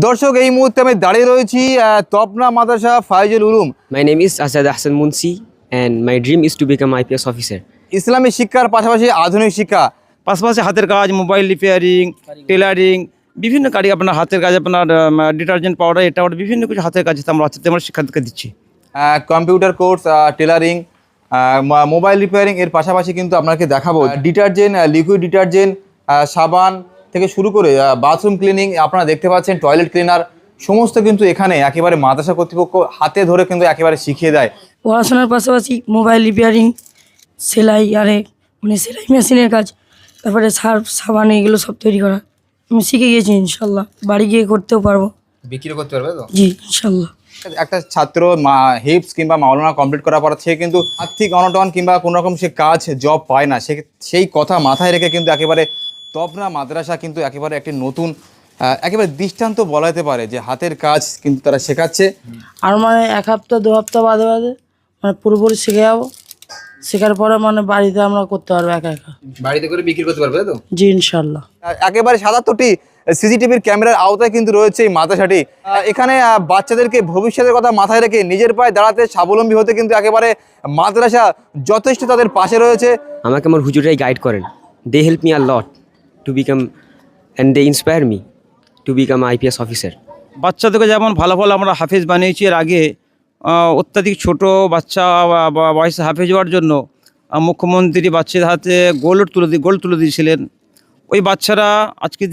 দর্শক এই মুহূর্তে আমি দাঁড়িয়ে রয়েছি তপনা মাদ্রাসা Faizul Uloom. My name is Asad Ahsan Munsi and my dream is to become IPS officer. ইসলামী শিক্ষার পাশাপাশি আধুনিক শিক্ষা, পাশাপাশি হাতের কাজ, মোবাইল রিপেয়ারিং, টেলারিং, বিভিন্ন কাজ, আপনার হাতের কাজ, আপনার ডিটারজেন্ট পাউডার, এটা ওটা বিভিন্ন কিছু হাতের কাজ আমরা বাচ্চাদের আমরা শিক্ষা দিচ্ছি। Computer course, tailoring, mobile repairing, এর পাশাপাশি কিন্তু আপনাকে দেখাবো ডিটারজেন্ট, লিকুইড ডিটারজেন্ট, সাবান থেকে শুরু করে বাথরুম ক্লিনিং, আপনারা দেখতে পাচ্ছেন টয়লেট ক্লিনার, সমস্ত কিন্তু এখানে একেবারে মাদ্রাসা কর্তৃপক্ষ হাতে ধরে কিন্তু একেবারে শিখিয়ে দেয়। পড়াশোনার পাশাপাশি মোবাইল রিপেয়ারিং, সেলাই সেলাই মেশিনের কাজ, তারপরে সার্ফ সাবান এগুলো সব তৈরি করা আমি শিখে গিয়েছি। ইনশাল্লাহ বাড়ি গিয়ে করতেও পারবো, বিক্রি করতে পারবে তো? জি ইনশাল্লাহ। একটা ছাত্র হিপস কিংবা মাওলানা কমপ্লিট করার পর সে কিন্তু আর্থিক অনটন কিংবা কোনো রকম সে কাজ জব পায় না, সেই কথা মাথায় রেখে কিন্তু একেবারে তপনা মাদ্রাসা কিন্তু একেবারে একটি নতুন একেবারে দৃষ্টান্ত বলা যেতে পারে যে হাতের কাজ কিন্তু তারা শেখাচ্ছে। আর এক সপ্তাহ 2 সপ্তাহ বাদে পুরোপুরি শিখে যাবো। শেখার পরে বাড়িতে আমরা করতে পারবো একা একা, বাড়িতে করে বিক্রি করতে পারবে তো? জি ইনশাল্লাহ। একেবারে 77টি সিসিটিভির ক্যামেরার আওতায় কিন্তু রয়েছে এই মাদ্রাসাটি। এখানে বাচ্চাদেরকে ভবিষ্যতের কথা মাথায় রেখে নিজের পায়ে দাঁড়াতে স্বাবলম্বী হতে কিন্তু একেবারে মাদ্রাসা যথেষ্ট তাদের পাশে রয়েছে। আমাকে আমার হুজুরাই গাইড করেন। They help me a lot to become and they inspire me to become IPS officer. বাচ্চাদেরকে যেমন ভালো ভালো আমরা হাফেজ বানিয়েছি, এর আগে অত্যাধিক ছোট বাচ্চা বয়সে হাফেজ হওয়ার জন্য মুখ্যমন্ত্রী বাচ্চাদের হাতে গোল্ড তুলে দিয়েছিলেন। ওই বাচ্চারা আজকে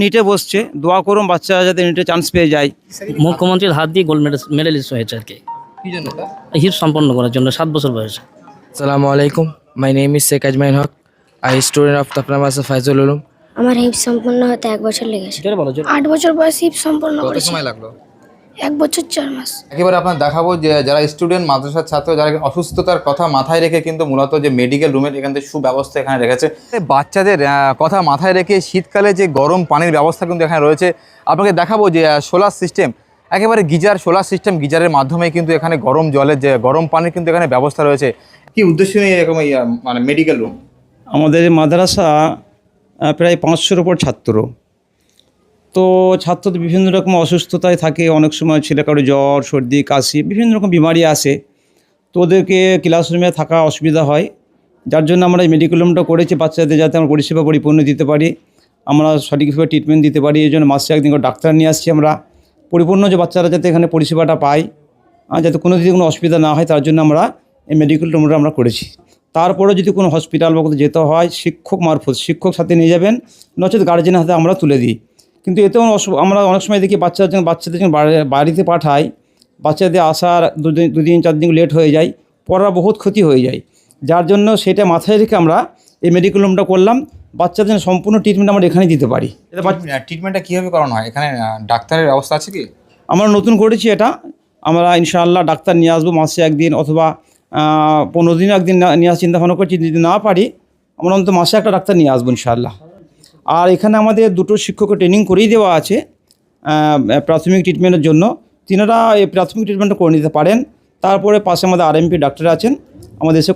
নিটে বসছে, দোয়া করুন বাচ্চারা যাতে নিটে চান্স পেয়ে যায়। মুখ্যমন্ত্রীর হাত দিয়ে গোল্ড মেডেলিস্ট হয়েছে আর কি, হিপ সম্পন্ন করার জন্য 7 বছর বয়সে। আসসালামু আলাইকুম, মাই নেম ইজ শেখ আজমাইন হক, আই স্টুডেন্ট অফ তপনা মাদ্রাসা ফাইজুল উলুম। আমার হিপ সম্পন্ন হতে 1 বছর লেগেছে। 8 বছর বয়সে হিপ সম্পন্ন কত করেছি। সময় লাগলো? 1 বছর 4 মাস। একেবারে আপনার দেখাবো যে যারা স্টুডেন্ট মাদ্রাসার ছাত্র যারা অসুস্থতার কথা মাথায় রেখে কিন্তু মূলত যে মেডিকেল রুমের এখান থেকে সুব্যবস্থা এখানে রেখেছে বাচ্চাদের কথা মাথায় রেখে শীতকালে যে গরম পানির ব্যবস্থা কিন্তু এখানে রয়েছে। আপনাকে দেখাবো যে সোলার সিস্টেম, একেবারে সোলার সিস্টেম গিজারের মাধ্যমে কিন্তু এখানে গরম জলের যে গরম পানির কিন্তু এখানে ব্যবস্থা রয়েছে। কি উদ্দেশ্য নিয়ে এরকম মেডিকেল রুম? আমাদের মাদ্রাসা প্রায় 500-এর উপর ছাত্র, তো ছাত্রদের বিভিন্ন রকম অসুস্থতায় থাকে। অনেক সময় ছেলে কারো জ্বর, সর্দি, কাশি, বিভিন্ন রকম বিমারি আসে, তো ওদেরকে ক্লাসরুমে থাকা অসুবিধা হয়। যার জন্য আমরা এই মেডিকেল রুমটা করেছি বাচ্চাদের যাতে আমরা পরিষেবা পরিপূর্ণ দিতে পারি, আমরা সঠিকভাবে ট্রিটমেন্ট দিতে পারি। এই জন্য মাসে একদিন করে ডাক্তার নিয়ে আসছি আমরা, পরিপূর্ণ যে বাচ্চারা যাতে এখানে পরিষেবাটা পায়, যাতে কোনো দিকে কোনো অসুবিধা না হয়, তার জন্য আমরা এই মেডিকেল রুমটা আমরা করেছি। তারপরে যদি কোনো হসপিটাল বা কোথাও যেতে হয় শিক্ষক মারফত, শিক্ষক সাথে নিয়ে যাবেন, নচেত গার্জেনের হাতে আমরা তুলে দিই। কিন্তু এতেও আমরা অনেক সময় দেখি বাচ্চাদের যখন বাড়িতে পাঠাই, বাচ্চাদের আসার 2-4 দিন লেট হয়ে যায়, পড়ার বহুত ক্ষতি হয়ে যায়। যার জন্য সেটা মাথায় রেখে আমরা এই মেডিকেল রুমটা করলাম, বাচ্চাদের সম্পূর্ণ ট্রিটমেন্ট আমরা এখানেই দিতে পারি। ট্রিটমেন্টটা কীভাবে করানো হয়? এখানে ডাক্তারের ব্যবস্থা আছে কি? আমরা নতুন করেছি এটা, আমরা ইনশাআল্লাহ ডাক্তার নিয়ে আসবো মাসে একদিন অথবা 15 দিনে একদিন নিয়ে আসার চিন্তাভাবনা করছি। যদি না পারি আমরা অন্তত মাসে একটা ডাক্তার নিয়ে আসবো ইনশাআল্লাহ। আর এখানে আমাদের 2টো শিক্ষকের ট্রেনিং করেই দেওয়া আছে প্রাথমিক ট্রিটমেন্টের জন্য, তিনারা এই প্রাথমিক ট্রিটমেন্টটা করে নিতে পারেন। তারপরে পাশে আমাদের RMP ডাক্তার আছেন, আমাদের এসে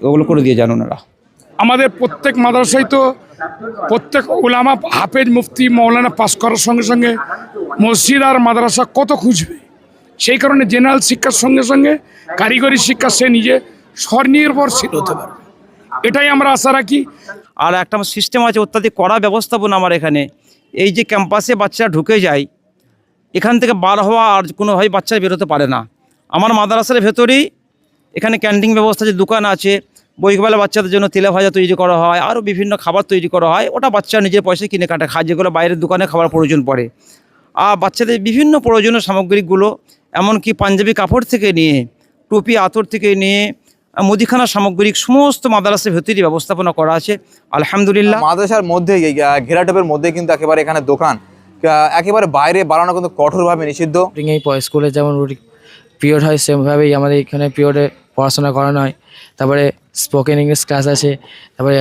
ওগুলো করে দিয়ে যান ওনারা। আমাদের প্রত্যেক মাদ্রাসায় তো প্রত্যেক উলামা হাফেজ মুফতি মৌলানা পাস করার সঙ্গে সঙ্গে মসজিদ আর মাদ্রাসা কত খুঁজবে, সেই কারণে জেনারেল শিক্ষার সঙ্গে সঙ্গে কারিগরি শিক্ষা সে নিজে স্বনির্ভরশীল হতে পারবে, এটাই আমরা আশা রাখি। আর একটা সিস্টেম আছে অত্যাধিক কড়া ব্যবস্থাপনা আমার এখানে। এই যে ক্যাম্পাসে বাচ্চারা ঢুকে যায়, এখান থেকে বার হওয়া আর কোনোভাবেই বাচ্চারা বেরোতে পারে না। আমার মাদ্রাসার ভেতরেই এখানে ক্যান্টিন ব্যবস্থা আছে, দোকান আছে, বইবেলা বাচ্চাদের জন্য তেলে ভাজা তৈরি করা হয়, আরও বিভিন্ন খাবার তৈরি করা হয়, ওটা বাচ্চা নিজের পয়সায় কিনে কাটে খায়, যেগুলো বাইরের দোকানে খাবার প্রয়োজন পড়ে। আর বাচ্চাদের বিভিন্ন প্রয়োজনীয় সামগ্রীগুলো, এমনকি পাঞ্জাবি কাপড় থেকে নিয়ে টুপি আতর থেকে নিয়ে মুদিখানা সামগ্রিক সমস্ত মাদ্রাসার ভেতরেই ব্যবস্থাপনা করা আছে আলহামদুলিল্লাহ। মাদ্রাসার মধ্যে ঘেরাটোপের মধ্যে কিন্তু একেবারে এখানে দোকান, একেবারে বাইরে বাড়ানো কিন্তু কঠোরভাবে নিষিদ্ধ। এই স্কুলে যেমন পিরিয়ড হয় সেভাবেই আমাদের এখানে পিরিয়ডে পড়াশোনা করানো হয়। তারপরে স্পোকেন ইংলিশ ক্লাস আছে, তারপরে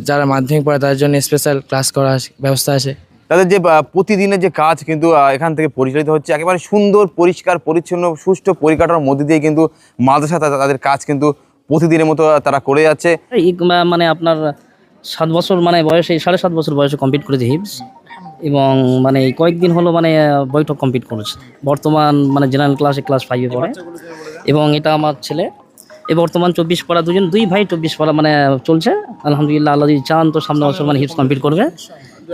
যারা মাধ্যমিক পড়ে তাদের জন্য স্পেশাল ক্লাস করার ব্যবস্থা আছে। তাদের যে প্রতিদিনের যে কাজ কিন্তু এখান থেকে পরিচালিত হচ্ছে একেবারে সুন্দর, পরিষ্কার, পরিচ্ছন্ন, সুষ্ঠু পরিকাঠামোর মধ্যে দিয়ে কিন্তু মাদ্রাসা তাদের কাজ কিন্তু প্রতিদিনের মতো তারা করে যাচ্ছে। আপনার 7 বছর বয়সে 7.5 বছর বয়সে কমপ্লিট করেছে হিপস। এবং মানে এই কয়েকদিন হলো মানে বৈঠক কমপ্লিট করেছে। বর্তমান মানে জেনারেল ক্লাস 5-এ পড়ে এবং এটা আমার ছেলে। এই বর্তমান 24 পারা দুই ভাই 24 পারা মানে চলছে। আলহামদুলিল্লাহ, আল্লাহ যদি চান তো সামনে বছর মানে হিফজ কমপ্লিট করবে।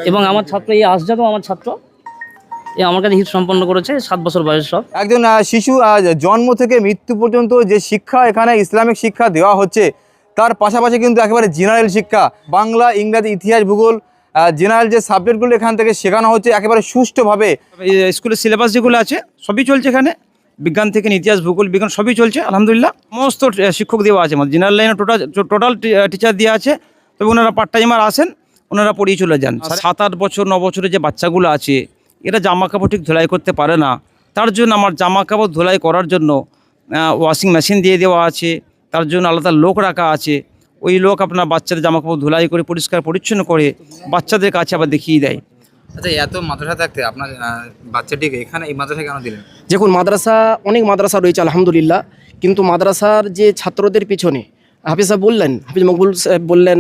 এবং আমার ছাত্র এই আসজাদও আমার ছাত্র, এ আমার কাছে হিফজ সম্পন্ন করেছে 7 বছর বয়স সব। একজন শিশু জন্ম থেকে মৃত্যু পর্যন্ত যে শিক্ষা এখানে ইসলামিক শিক্ষা দেওয়া হচ্ছে, তার পাশাপাশি কিন্তু একেবারে জেনারেল শিক্ষা, বাংলা, ইংরাজি, ইতিহাস, ভূগোল, জেনারেল যে সাবজেক্টগুলো এখান থেকে শেখানো হচ্ছে একেবারে সুষ্ঠুভাবে। এই স্কুলের সিলেবাস যেগুলো আছে সবই চলছে এখানে, বিজ্ঞান থেকে ইতিহাস, ভূগোল, বিজ্ঞান সবই চলছে আলহামদুলিল্লাহ। সমস্ত শিক্ষক দেওয়া আছে, মানে জেনারেল লাইনে টোটাল টিচার দেওয়া আছে। তবে ওনারা পার্ট টাইমার আসেন, ওনারা পড়িয়ে চলে যান। 7-8 বছর 9 বছরের যে বাচ্চাগুলো আছে, এরা জামা কাপড় ঠিক ধুলাই করতে পারে না। তার জন্য আমার জামা কাপড় ধুলাই করার জন্য ওয়াশিং মেশিন দিয়ে দেওয়া আছে, তার জন্য আলাদা লোক রাখা আছে। ওই লোক আপনার বাচ্চাদের জামা কাপড় ধুলাই করে পরিষ্কার পরিচ্ছন্ন করে বাচ্চাদের কাছে আবার দেখিয়ে দেয়। আচ্ছা, এত মাদ্রাসা থাকতে আপনার বাচ্চাটিকে এখানে এই মাদ্রাসায় কেন দিলেন? দেখুন, অনেক মাদ্রাসা রয়েছে আলহামদুলিল্লাহ, কিন্তু মাদ্রাসার যে ছাত্রদের পিছনে হাফিজ মকবুল সাহেব বললেন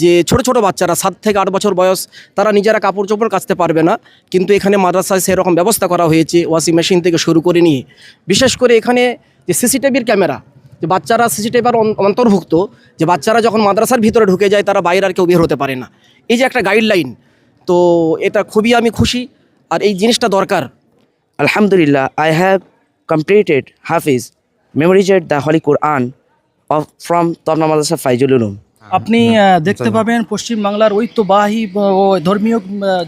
যে ছোট ছোট বাচ্চারা 7 থেকে 8 বছর বয়স, তারা নিজেরা কাপড় চোপড় কাচতে পারবে না, কিন্তু এখানে মাদ্রাসায় সেরকম ব্যবস্থা করা হয়েছে ওয়াশিং মেশিন থেকে শুরু করে নিয়ে। বিশেষ করে এখানে যে সিসিটিভির ক্যামেরা, যে বাচ্চারা সিসিটিভির অন্তর্ভুক্ত, যে বাচ্চারা যখন মাদ্রাসার ভিতরে ঢুকে যায় তারা বাইরে আর কেউ বের হতে পারে না, এই যে একটা গাইডলাইন, তো এটা খুবই আমি খুশি, আর এই জিনিসটা দরকার। Alhamdulillah, I have completed Hafiz, memorized the Holy Quran from Tobna Madrasa Faizul Ulum. আপনি দেখতে পাবেন পশ্চিমবাংলার ঐতিহ্যবাহী ও ধর্মীয়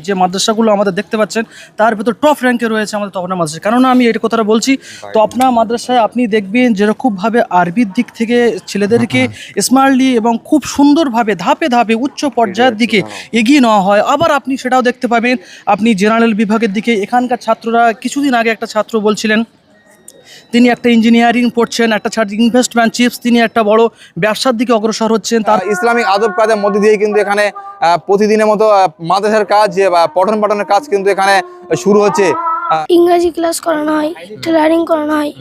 যে মাদ্রাসাগুলো আমাদের দেখতে পাচ্ছেন, তার ভেতর টপ র্যাঙ্কে রয়েছে আমাদের তপনা মাদ্রাসা। কেননা আমি এই কথাটা বলছি, তো আপনার মাদ্রাসায় আপনি দেখবেন যেরকমভাবে আরবির দিক থেকে ছেলেদেরকে স্মার্টলি এবং খুব সুন্দরভাবে ধাপে ধাপে উচ্চ পর্যায়ের দিকে এগিয়ে নেওয়া হয়। আবার আপনি সেটাও দেখতে পাবেন আপনি জেনারেল বিভাগের দিকে। এখানকার ছাত্ররা, কিছুদিন আগে একটা ছাত্র বলছিলেন তিনি একটা ইঞ্জিনিয়ারিং পড়ছেন, একটা ছাত্র ইনভেস্টমেন্ট চিপস, তিনি একটা বড় ব্যবসার দিকে অগ্রসর হচ্ছেন। তার ইসলামিক আদব কায়দার মধ্যে দিয়ে কিন্তু এখানে প্রতিদিনের মতো মাদ্রাসার কাজ বা পঠন পাঠনের কাজ কিন্তু এখানে শুরু হচ্ছে। ইংরাজি ক্লাস করানো হয়, টেলারিং করানো হয়,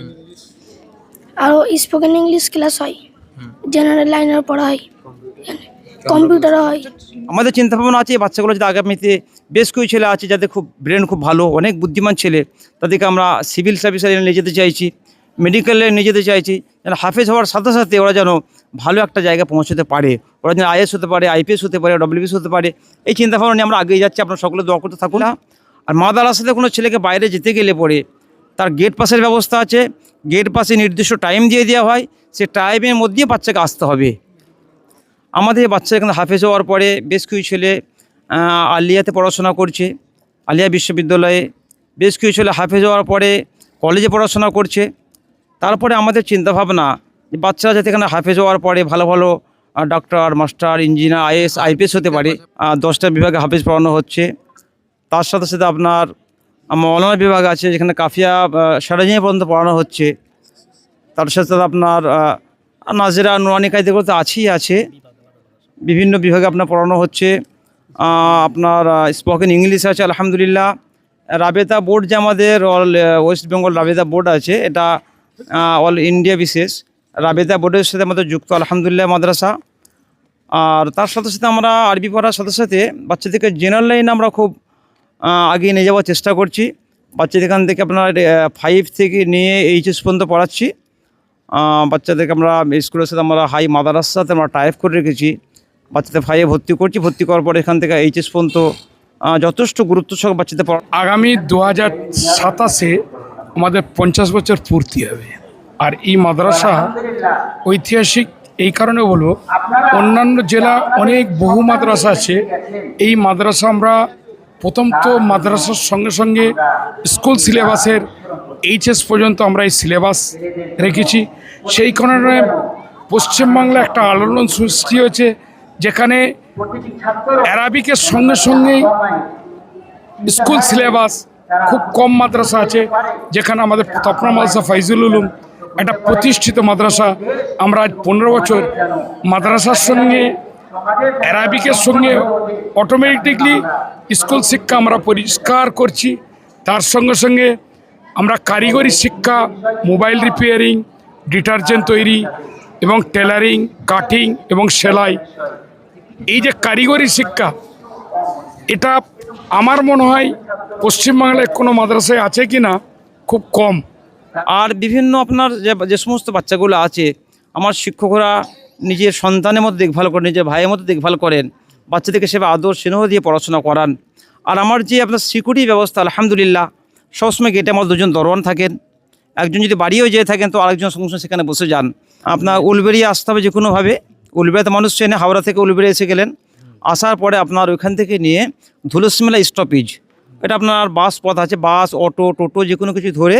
আরও স্পোকেন ইংলিশ ক্লাস হয়, জেনারেল লাইনের পড়া হয়, কম্পিউটারও হয়। আমাদের চিন্তা ভাবনা আছে বাচ্চাগুলো যদি আগামীতে বেশ কিছু ছেলে আছে যাদের খুব ব্রেন খুব ভালো, অনেক বুদ্ধিমান ছেলে, তাদেরকে আমরা সিভিল সার্ভিসে নিয়ে যেতে চাইছি, মেডিকেলে নিয়ে যেতে চাইছি, যেন হাফেজ হওয়ার সাথে সাথে ওরা যেন ভালো একটা জায়গায় পৌঁছতে পারে। ওরা যেন IAS হতে পারে, IPS হতে পারে, WBS হতে পারে। এই চিন্তাভাবনা নিয়ে আমরা এগিয়ে যাচ্ছি। আপনারা সকলে দোয়া করতে থাকুন। আর মাদ্রাসাতে কোনো ছেলেকে বাইরে যেতে গেলে পরে তার গেট পাসের ব্যবস্থা আছে, গেট পাসে নির্দিষ্ট টাইম দিয়ে দেওয়া হয়, সে টাইমের মধ্যে বাচ্চাকে আসতে হবে। আমাদের বাচ্চা এখানে হাফেজ হওয়ার পরে বেশ কিছু ছেলে আলিয়াতে পড়াশোনা করছে, আলিয়া বিশ্ববিদ্যালয়ে। বেশ কিছু ছেলে হাফেজ হওয়ার পরে কলেজে পড়াশোনা করছে। তারপরে আমাদের চিন্তাভাবনা যে বাচ্চারা যাতে এখানে হাফেজ হওয়ার পরে ভালো ভালো doctor, master, engineer, IAS, IPS হতে পারে। 10টা বিভাগে হাফেজ পড়ানো হচ্ছে। তার সাথে সাথে আপনার মৌলানা বিভাগ আছে, যেখানে কাফিয়া সারাজিয়ে পর্যন্ত পড়ানো হচ্ছে। তার সাথে সাথে আপনার নাজেরা, নুরানি কায়দা তো আছেই আছে। বিভিন্ন বিভাগে আপনার পড়ানো হচ্ছে। আপনার স্পোকেন ইংলিশ আছে আলহামদুলিল্লাহ। রাবেতা বোর্ড যে আমাদের all West Bengal Rabeta board আছে, এটা অল ইন্ডিয়া বিশেষ রাবেতা বোর্ডের সাথে আমাদের যুক্ত আলহামদুলিল্লাহ মাদ্রাসা। আর তার সাথে সাথে আমরা আরবি পড়ার সাথে সাথে বাচ্চাদেরকে জেনারেল লাইনে আমরা খুব আগিয়ে নিয়ে যাওয়ার চেষ্টা করছি। বাচ্চাদের এখান থেকে আপনার 5 থেকে নিয়ে HS পর্যন্ত পড়াচ্ছি। বাচ্চাদেরকে আমরা স্কুলের সাথে আমরা হাই মাদ্রাসার সাথে আমরা টাইপ করে রেখেছি। বাচ্চাদের 5-এ ভর্তি করছি। ভর্তি করার পর এখান থেকে HS পর্যন্ত যথেষ্ট গুরুত্ব সহ বাচ্চাদের পড়া। আগামী 2027-এ আমাদের 50 বছর পূর্তি হবে। আর এই মাদ্রাসা ঐতিহাসিক এই কারণে বলবো, অন্যান্য জেলা অনেক বহু মাদ্রাসা আছে, এই মাদ্রাসা আমরা প্রথম তো মাদ্রাসার সঙ্গে সঙ্গে স্কুল সিলেবাসের HS পর্যন্ত আমরা এই সিলেবাস রেখেছি। সেই কারণে পশ্চিমবাংলা একটা আলোড়ন সৃষ্টি হয়েছে, যেখানে অ্যারাবিকের সঙ্গে সঙ্গেই স্কুল সিলেবাস খুব কম মাদ্রাসা আছে, যেখানে আমাদের তপনা মাদ্রাসা ফাইজুল উলুম একটা প্রতিষ্ঠিত মাদ্রাসা। আমরা আজ 15 বছর মাদ্রাসার সঙ্গে অ্যারাবিকের সঙ্গে অটোমেটিকলি স্কুল শিক্ষা আমরা পরিষ্কার করছি। তার সঙ্গে সঙ্গে আমরা কারিগরি শিক্ষা, মোবাইল রিপেয়ারিং, ডিটারজেন্ট তৈরি এবং টেলারিং, কাটিং এবং সেলাই, এই যে কারিগরি শিক্ষা, এটা আমার মনে হয় পশ্চিমবাংলায় কোনো মাদ্রাসায় আছে কি না, খুব কম। আর বিভিন্ন আপনার যে সমস্ত বাচ্চাগুলো আছে, আমার শিক্ষকরা নিজের সন্তানের মতো দেখভাল করেন, নিজের ভাইয়ের মতো দেখভাল করেন, বাচ্চাদেরকে সেবা আদর স্নেহ দিয়ে পড়াশোনা করান। আর আমার যে আপনার সিকিউরিটি ব্যবস্থা আলহামদুলিল্লাহ, সবসময় গেটে আমার দুজন দরওয়ান থাকেন। একজন যদি বাড়িও যেয়ে থাকেন তো আরেকজন সঙ্গে সঙ্গে সেখানে বসে যান। আপনার উলবেড়িয়া আসতে হবে যে কোনোভাবে, উলবেড়িয়াতে মানুষ চেনে, হাওড়া থেকে উলবেড়িয়া এসে গেলেন, আসার পরে আপনার ওইখান থেকে নিয়ে ধুলুসিমেলা স্টপেজ, এটা আপনার বাস পথ আছে, বাস অটো টোটো যে কোনো কিছু ধরে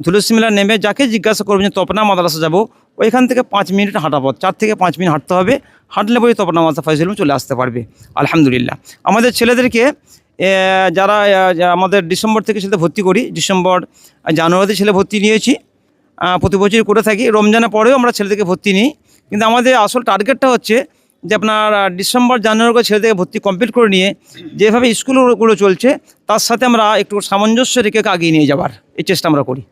ধুলুসিমেলা নেমে যাকে জিজ্ঞাসা করবেন যে তপনা মাদ্রাসা যাব, ওইখান থেকে 5 মিনিট হাঁটা পথ, 4 থেকে 5 মিনিট হাঁটতে হবে। হাঁটলে পরে তপনা মাদ্রাসা ফাইজুল উলুম চলে আসতে পারবে আলহামদুলিল্লাহ। আমাদের ছেলেদেরকে যারা আমাদের ডিসেম্বর থেকে ছেলে ভর্তি করি, ডিসেম্বর জানুয়ারিতে ছেলে ভর্তি নিয়েছি, প্রতি বছরই করে থাকি। রমজানের পরেও আমরা ছেলেদেরকে ভর্তি নিই, কিন্তু আমাদের আসল টার্গেটটা হচ্ছে যে আপনার ডিসেম্বর জানুয়ারি ছেলেদেরকে ভর্তি কমপ্লিট করে নিয়ে যেভাবে স্কুলগুলো চলছে তার সাথে আমরা একটু সামঞ্জস্য রেখে আগিয়ে নিয়ে যাওয়ার এই চেষ্টা আমরা করি।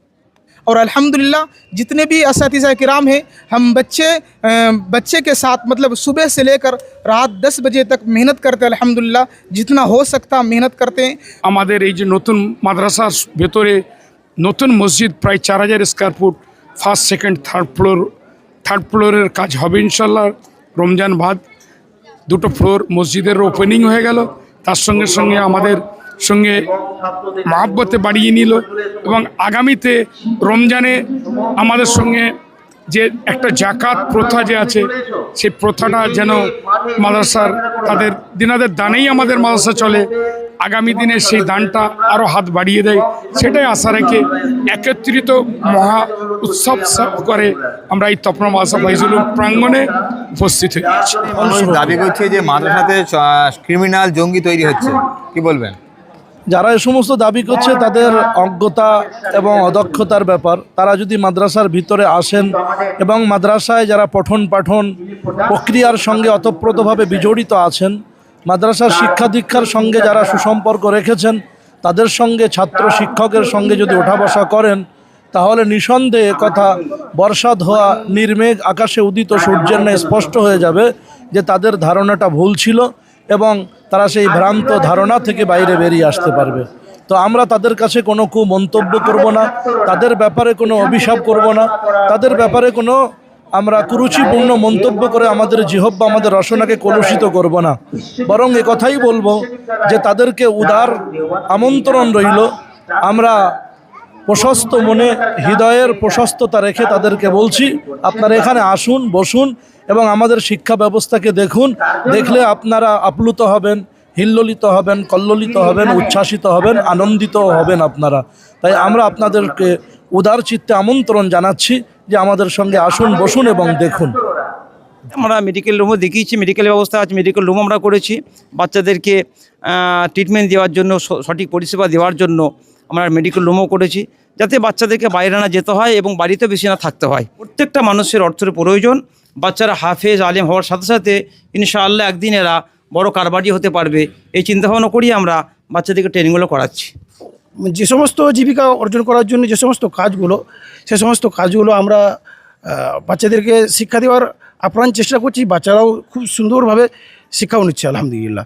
और अल्हम्दुलिल्लाह जितने भी असातिज़ा किराम हैं, हम बच्चे के साथ मतलब सुबह से लेकर रात 10 बजे तक मेहनत करते हैं। अल्हम्दुलिल्लाह जितना हो सकता मेहनत करते हैं। আমাদের এই যে নতুন মাদ্রাসার ভেতরে নতুন মসজিদ প্রায় 4000 square foot, first second third ফ্লোরের কাজ হবে ইনশাল্লাহ। রমজান বাদ 2টো ফ্লোর মসজিদের ওপেনিং হয়ে গেল, তার সঙ্গে সঙ্গে আমাদের সঙ্গে মহাব্বতে বাড়িয়ে নিল। এবং আগামীতে রমজানে আমাদের সঙ্গে যে একটা জাকাত প্রথা যে আছে, সেই প্রথাটা যেন মাদ্রাসার তাদের দিনাদের দানেই আমাদের মাদ্রাসা চলে, আগামী দিনে সেই দানটা আরও হাত বাড়িয়ে দেয়, সেটাই আশা রেখে একত্রিত মহা উৎসব করে আমরা এই তপনা মাদ্রাসা ফাইজুল উলুম প্রাঙ্গণে উপস্থিত হয়েছি। দাবি করছে যে মাদ্রাসাতে ক্রিমিনাল জঙ্গি তৈরি হচ্ছে, কি বলবেন? যারা এই সমস্ত দাবি করছে তাদের অজ্ঞতা এবং অদক্ষতার ব্যাপার। তারা যদি মাদ্রাসার ভিতরে আসেন এবং মাদ্রাসায় যারা পঠন পাঠন প্রক্রিয়ার সঙ্গে অতপ্রতভাবে বিজড়িত আছেন, মাদ্রাসার শিক্ষা দীক্ষার সঙ্গে যারা সুসম্পর্ক রেখেছেন, তাদের সঙ্গে ছাত্র শিক্ষকের সঙ্গে যদি ওঠা বসা করেন, তাহলে নিঃসন্দেহে কথা বর্ষা ধোয়া নির্মেঘ আকাশে উদিত সূর্যের ন্যায় স্পষ্ট হয়ে যাবে যে তাদের ধারণাটা ভুল ছিল এবং তারা সেই ভ্রান্ত ধারণা থেকে বাইরে বেরিয়ে আসতে পারবে। তো আমরা তাদের কাছে কোনো মন্তব্য করব না, তাদের ব্যাপারে কোনো অভিশাপ করব না, তাদের ব্যাপারে কোনো আমরা কুরুচিপূর্ণ মন্তব্য করে আমাদের জিহব্বা আমাদের রসনাকে কলুষিত করব না, বরং কথাই বলবো যে তাদেরকে উদার আমন্ত্রণ রইল। আমরা প্রশস্ত মনে হৃদয়ের প্রশস্ততা রেখে তাদেরকে বলছি, আপনারা এখানে আসুন, বসুন এবং আমাদের শিক্ষা ব্যবস্থাকে দেখুন। দেখলে আপনারা আপ্লুত হবেন, হিল্লোলিত হবেন, কল্লোলিত হবেন, উচ্ছ্বাসিত হবেন, আনন্দিত হবেন আপনারা। তাই আমরা আপনাদেরকে উদার চিত্তে আমন্ত্রণ জানাচ্ছি যে আমাদের সঙ্গে আসুন, বসুন এবং দেখুন। আমরা মেডিকেল রুমও দেখিয়েছি, মেডিকেল ব্যবস্থা আছে, মেডিকেল রুম আমরা করেছি। বাচ্চাদেরকে ট্রিটমেন্ট দেওয়ার জন্য, সঠিক পরিষেবা দেওয়ার জন্য আমরা মেডিকেল রুমও করেছি, যাতে বাচ্চাদেরকে বাইরে না যেতে হয় এবং বাড়িতে বেশি না থাকতে হয়। প্রত্যেকটা মানুষের অর্থের প্রয়োজন। বাচ্চারা হাফেজ আলেম হওয়ার সাথে সাথে ইনশাআল্লাহ একদিন এরা বড় কারবারি হতে পারবে, এই চিন্তাভাবনা করিয়ে আমরা বাচ্চাদেরকে ট্রেনিংগুলো করাচ্ছি। যে সমস্ত জীবিকা অর্জন করার জন্য যে সমস্ত কাজগুলো, সে সমস্ত কাজগুলো আমরা বাচ্চাদেরকে শিক্ষা দেওয়ার আপ্রাণ চেষ্টা করছি। বাচ্চারাও খুব সুন্দরভাবে শিক্ষাও নিচ্ছে আলহামদুলিল্লাহ।